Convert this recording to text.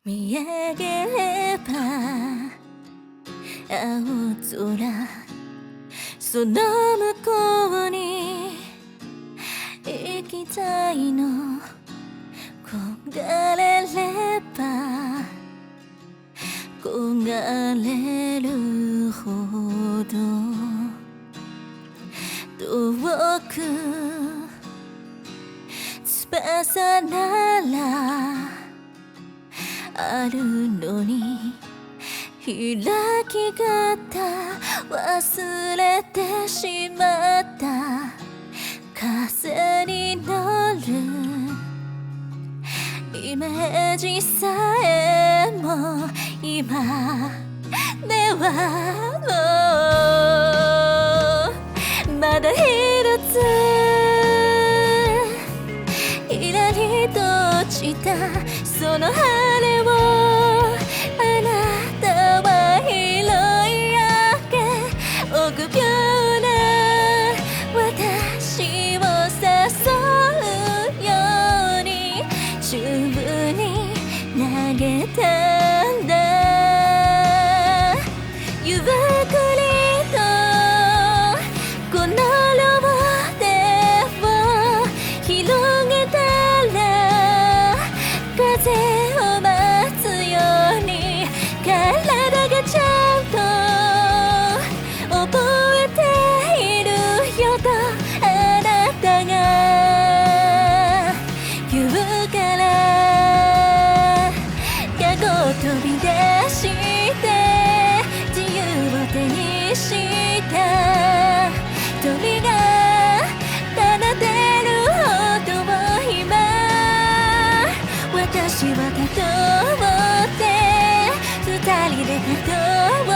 見上げれば青空、その向こうに行きたいの。焦がれれば焦がれるほど遠く翼ならあるのに、開き方忘れてしまった。風に乗るイメージさえも今ではもうまだ一つひらりと落ちたその羽をあなたは拾い上げ、臆病な私を誘うように宙に投げたんだ。ゆっくりとこの両手を広げたら、風を待つように体がちゃんと覚えているよとあなたが言うから、過去を飛び出して自由を手にした鳥が奏でる音を今私はたどって二人でたど